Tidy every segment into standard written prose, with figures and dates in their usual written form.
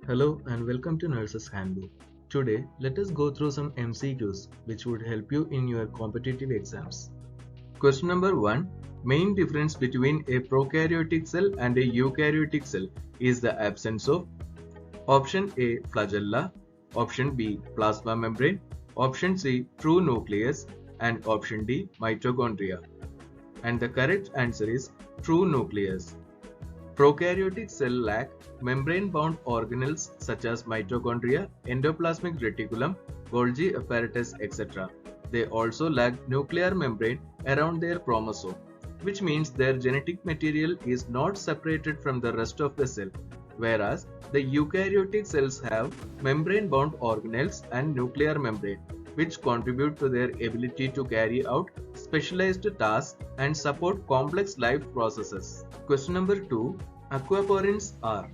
Hello and welcome to Nurse's Handbook. Today, let us go through some MCQs which would help you in your competitive exams. Question number 1. Main difference between a prokaryotic cell and a eukaryotic cell is the absence of option A. Flagella, option B. Plasma membrane, option C. True nucleus, and option D. Mitochondria. And the correct answer is true nucleus. Prokaryotic cell lack membrane-bound organelles such as mitochondria, endoplasmic reticulum, Golgi apparatus, etc. They also lack nuclear membrane around their chromosome, which means their genetic material is not separated from the rest of the cell, whereas the eukaryotic cells have membrane-bound organelles and nuclear membrane, which contribute to their ability to carry out specialized tasks and support complex life processes. Question number 2. Aquaporins are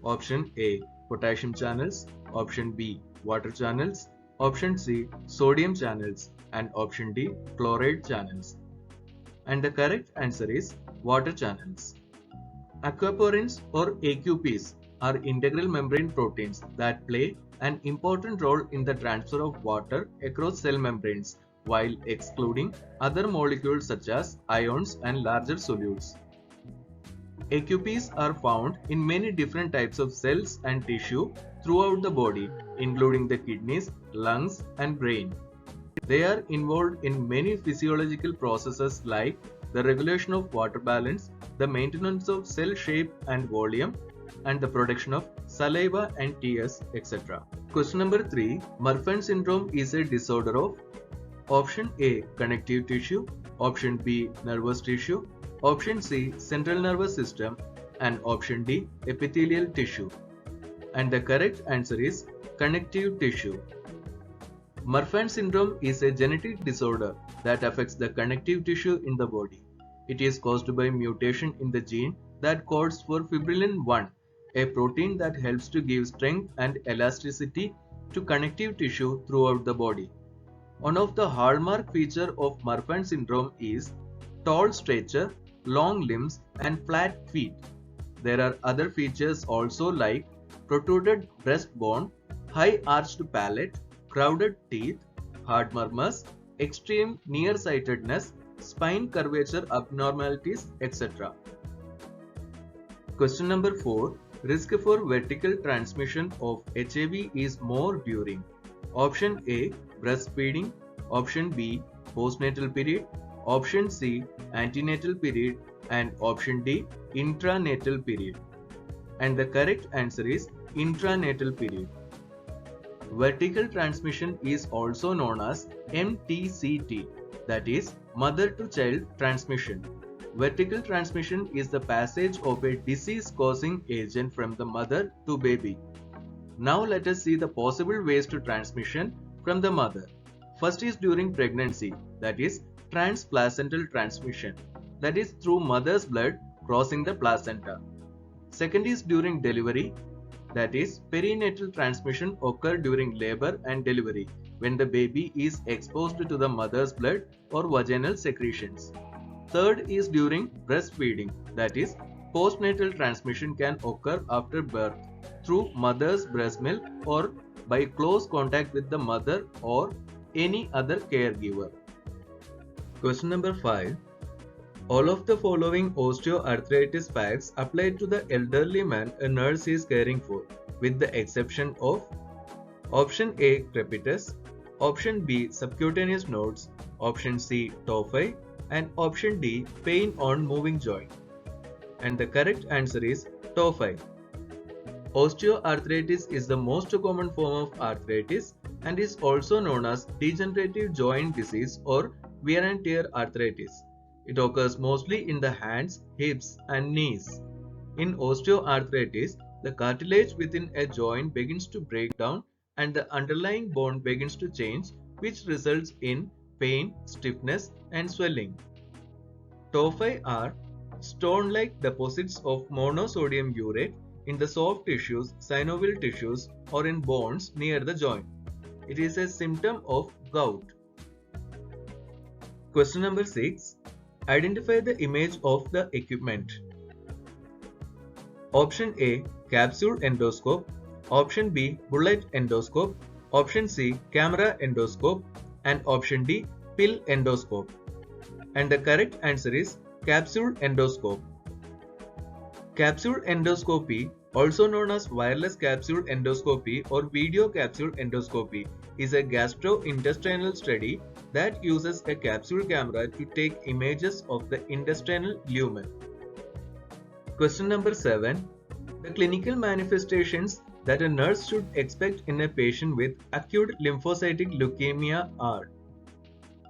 option A. Potassium channels, option B. Water channels, option C. Sodium channels, and option D. Chloride channels. And the correct answer is water channels. Aquaporins or AQPs are integral membrane proteins that play an important role in the transfer of water across cell membranes while excluding other molecules such as ions and larger solutes. AQPs are found in many different types of cells and tissue throughout the body, including the kidneys, lungs, and brain. They are involved in many physiological processes like the regulation of water balance, the maintenance of cell shape and volume, and the production of saliva and tears, etc. Question number 3. MARFAN syndrome is a disorder of option A. Connective tissue, option B. Nervous tissue, option C. Central nervous system, and option D. Epithelial tissue. And the correct answer is connective tissue. MARFAN syndrome is a genetic disorder that affects the connective tissue in the body. It is caused by mutation in the gene that codes for fibrillin 1, a protein that helps to give strength and elasticity to connective tissue throughout the body. One of the hallmark features of MARFAN syndrome is tall stature, long limbs, and flat feet. There are other features also like protruded breastbone, high arched palate, crowded teeth, hard murmurs, extreme nearsightedness, spine curvature abnormalities, etc. Question number 4. Risk for vertical transmission of HIV is more during option A. Breastfeeding, option B. Postnatal period, option C. Antenatal period, and option D. Intranatal period. And the correct answer is intranatal period. Vertical transmission is also known as MTCT, that is mother to child transmission. Vertical transmission is the passage of a disease-causing agent from the mother to baby. Now let us see the possible ways to transmission from the mother. First is during pregnancy, that is transplacental transmission, that is through mother's blood crossing the placenta. Second is during delivery, that is perinatal transmission occur during labor and delivery when the baby is exposed to the mother's blood or vaginal secretions. Third is during breastfeeding, that is postnatal transmission can occur after birth through mother's breast milk or by close contact with the mother or any other caregiver. Question number 5. All of the following osteoarthritis facts apply to the elderly man a nurse is caring for, with the exception of option A. Crepitus, option B. Subcutaneous nodes, option C. Tophi, and option D. Pain on moving joint. And the correct answer is Tophi. Osteoarthritis is the most common form of arthritis and is also known as degenerative joint disease or wear and tear arthritis. It occurs mostly in the hands, hips, and knees. In osteoarthritis, the cartilage within a joint begins to break down and the underlying bone begins to change, which results in pain, stiffness, and swelling. Tophi are stone-like deposits of monosodium urate in the soft tissues, synovial tissues, or in bones near the joint. It is a symptom of gout. Question number 6. Identify the image of the equipment. Option A. Capsule endoscope, Option B, bullet endoscope. Option C, camera endoscope. And option D, pill endoscope. And the correct answer is capsule endoscope. Capsule endoscopy, also known as wireless capsule endoscopy or video capsule endoscopy, is a gastrointestinal study that uses a capsule camera to take images of the intestinal lumen. Question number 7. The clinical manifestations that a nurse should expect in a patient with acute lymphocytic leukemia are: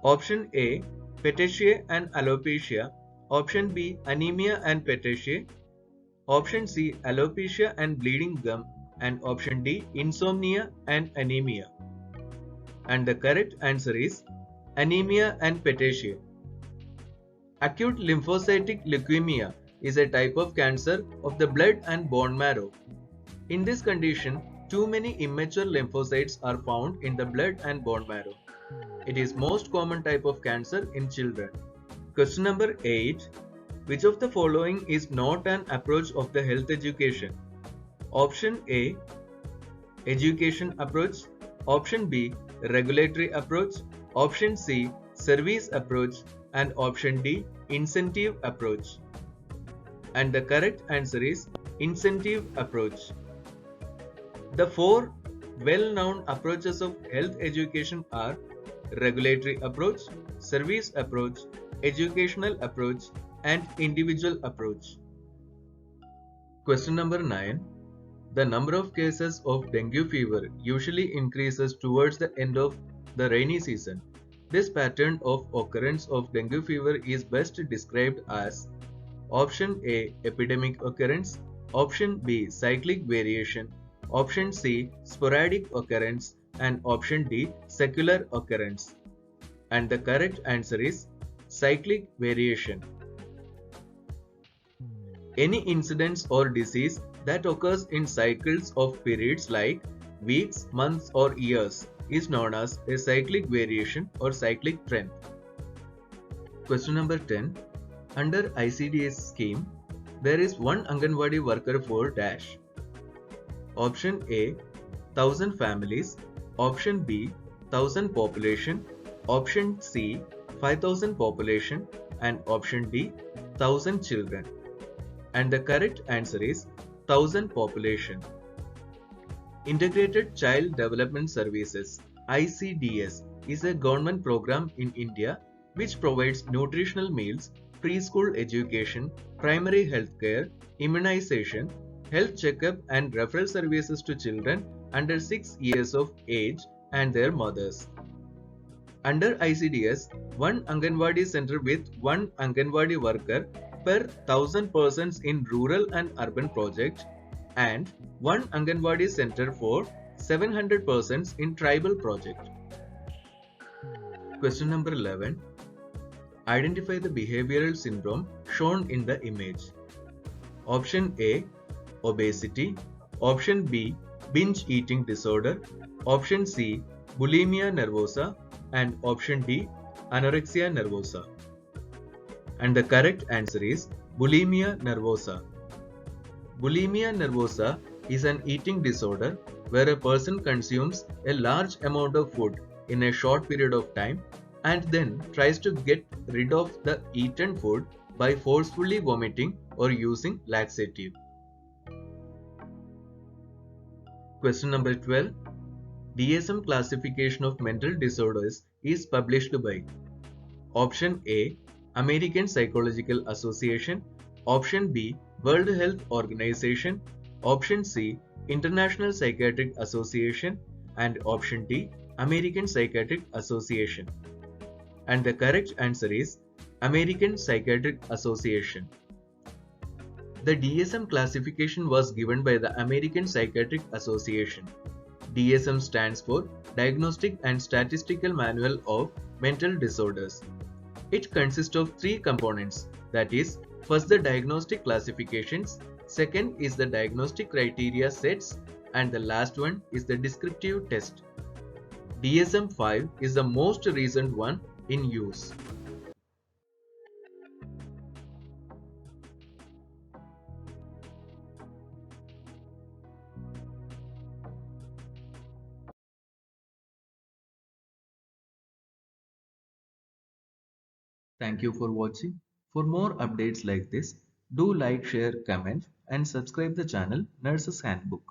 Option A, petechiae and alopecia. Option B, anemia and petechiae. Option C, alopecia and bleeding gum. And option D, insomnia and anemia. And the correct answer is anemia and petechiae. Acute lymphocytic leukemia is a type of cancer of the blood and bone marrow. In this condition, too many immature lymphocytes are found in the blood and bone marrow. It is most common type of cancer in children. Question number 8. Which of the following is not an approach of the health education? Option A, education approach. Option B, regulatory approach. Option C, service approach. And option D, incentive approach. And the correct answer is incentive approach. The four well-known approaches of health education are regulatory approach, service approach, educational approach, and individual approach. Question number 9. The number of cases of dengue fever usually increases towards the end of the rainy season. This pattern of occurrence of dengue fever is best described as: Option A, epidemic occurrence. Option B, cyclic variation. Option C, sporadic occurrence. And option D, secular occurrence. And the correct answer is cyclic variation. Any incidence or disease that occurs in cycles of periods like weeks, months, or years is known as a cyclic variation or cyclic trend. Question number 10. Under ICDS scheme, there is one Anganwadi worker for dash. Option A, 1000 families. Option B, 1000 population. Option C, 5000 population. And option D, 1000 children. And the correct answer is 1000 population. Integrated Child Development Services (ICDS) is a government program in India which provides nutritional meals, preschool education, primary health care, immunization, health checkup and referral services to children under 6 years of age and their mothers. Under ICDS, one Anganwadi center with one Anganwadi worker per 1000 persons in rural and urban project and one Anganwadi center for 700 persons in tribal project. Question number 11. Identify the behavioral syndrome shown in the image. Option A, obesity. Option B, binge eating disorder. Option C, bulimia nervosa. And option D, anorexia nervosa. And the correct answer is bulimia nervosa. Bulimia nervosa is an eating disorder where a person consumes a large amount of food in a short period of time and then tries to get rid of the eaten food by forcefully vomiting or using laxative. Question number 12. DSM classification of mental disorders is published by Option A, American Psychological Association. Option B, World Health Organization. Option C, International Psychiatric Association. And option D, American Psychiatric Association. And the correct answer is American Psychiatric Association. The DSM classification was given by the American Psychiatric Association. DSM stands for Diagnostic and Statistical Manual of Mental Disorders. It consists of three components, that is, first the diagnostic classifications, second is the diagnostic criteria sets, and the last one is the descriptive test. DSM-5 is the most recent one in use. Thank you for watching. For more updates like this, do like, share, comment and subscribe the channel Nurses Handbook.